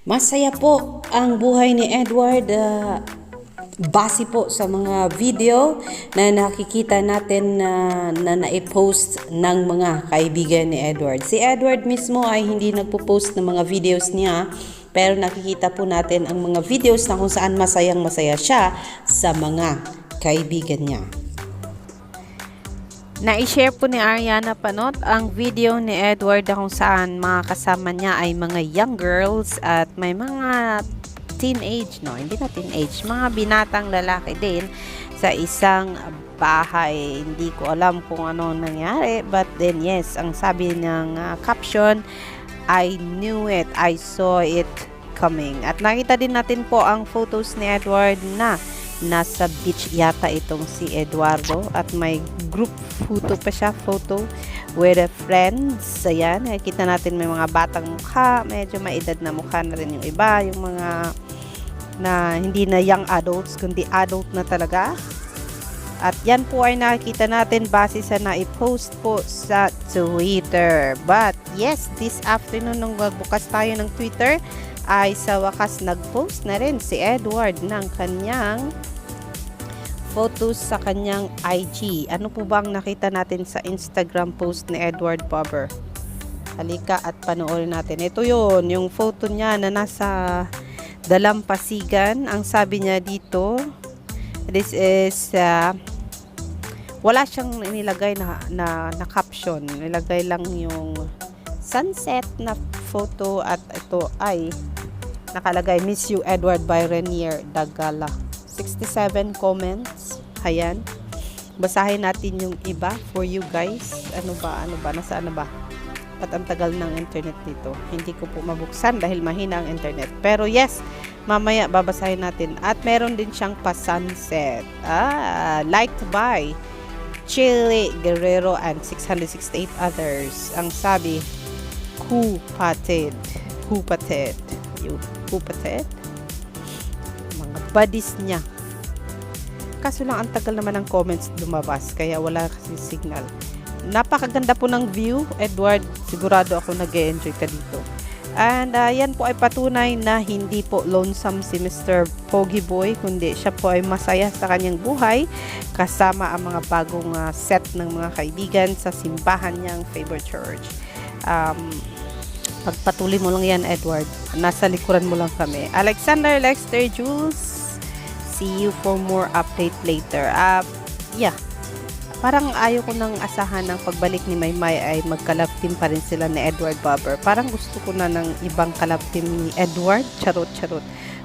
Masaya po ang buhay ni Edward base po sa mga video na nakikita natin na naipost ng mga kaibigan ni Edward. Si Edward mismo ay hindi nagpo-post ng mga videos niya, pero nakikita po natin ang mga videos na kung saan masayang masaya siya sa mga kaibigan niya. Na-share po ni Ariana Panot ang video ni Edward na kung saan mga kasama niya ay mga young girls at may mga teenage, hindi na teenage, mga binatang lalaki din sa isang bahay. Hindi ko alam kung ano nangyari, but then yes, ang sabi ng caption, I knew it, I saw it coming. At nakita din natin po ang photos ni Edward na nasa beach yata itong si Eduardo at may group photo pa siya, photo with friends. Ayan, nakikita natin may mga batang mukha, medyo may edad na mukha na rin yung iba, yung mga na hindi na young adults kundi adult na talaga. At yan po ay nakikita natin base sa na-post po sa Twitter. But yes, this afternoon nung magbukas tayo ng Twitter ay sa wakas nag-post na rin si Edward ng kanyang photos sa kanyang IG. Ano po bang nakita natin sa Instagram post ni Edward Barber? Halika at panoorin natin. Ito yun, yung photo niya na nasa dalampasigan. Ang sabi niya dito, this is wala siyang nilagay na caption. Nilagay lang yung sunset na photo at ito ay nakalagay, Miss You Edward by Renier Dagala. 67 comments. Ayan. Basahin natin yung iba for you guys. Ano ba? Nasaan na ba? At ang tagal ng internet dito. Hindi ko po mabuksan dahil mahina ang internet. Pero yes, mamaya babasahin natin. At meron din siyang pa-sunset. Liked by Chile Guerrero and 668 others. Ang sabi, who patted? Mga buddies niya. Kaso lang ang tagal naman ng comments lumabas kaya wala kasi signal. Napakaganda po ng view, Edward. Sigurado ako nag-e-enjoy ka dito. And yan po ay patunay na hindi po lonesome si Mr. Pogi Boy, kundi siya po ay masaya sa kanyang buhay kasama ang mga bagong set ng mga kaibigan sa simbahan niyang favorite church. Pagpatuloy mo lang yan, Edward. Nasa likuran mo lang kami. Alexander Lexter Jules, see you for more update later. Yeah. Parang ayaw ko nang asahan ng pagbalik ni Maymay ay mag-collab team pa rin sila ni Edward Barber. Parang gusto ko na ng ibang collab team ni Edward. Charot.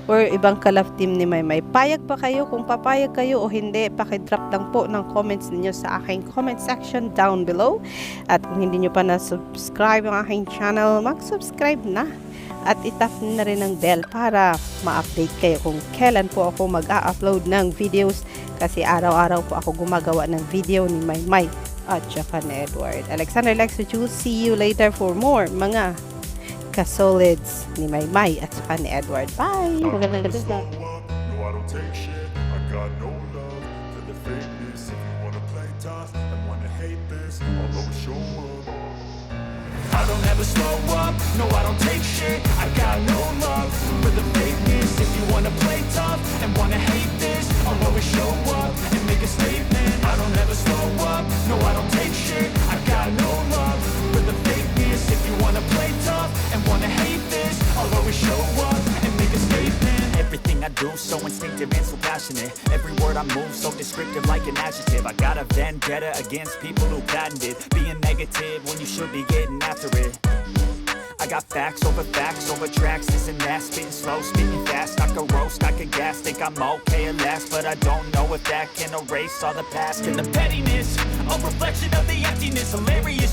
Or ibang collab team ni Maymay. Payag pa kayo? Kung papayag kayo o hindi, pakidrop lang po ng comments ninyo sa aking comment section down below. At kung hindi nyo pa na-subscribe ang aking channel, mag-subscribe na. At itap na rin ng bell para ma-update kayo kung kailan po ako mag-a-upload ng videos kasi araw-araw po ako gumagawa ng video ni Maymay at saka ni Edward. Alexander Lexter Jules, see you later for more mga kasolids ni Maymay at saka ni Edward. Bye! Magandang gabi na. I don't ever slow up, no I don't take shit. I got no love for the fakeness. If you wanna play tough and wanna hate this, I'll always show up and make a statement. I don't ever slow up, no I don't take shit. I got no love for the fakeness. If you wanna play tough and wanna hate this, I'll always show up and make a statement. Everything I do so instinctive and so passionate. Every word I move so descriptive like an adjective. I got a vendetta against people who patented being negative when you should be getting after it. I got facts over tracks, this and that. Spitting slow, spitting fast. I could roast, I could gas. Think I'm okay at last, but I don't know if that can erase all the past. And the pettiness, a reflection of the emptiness. Hilarious.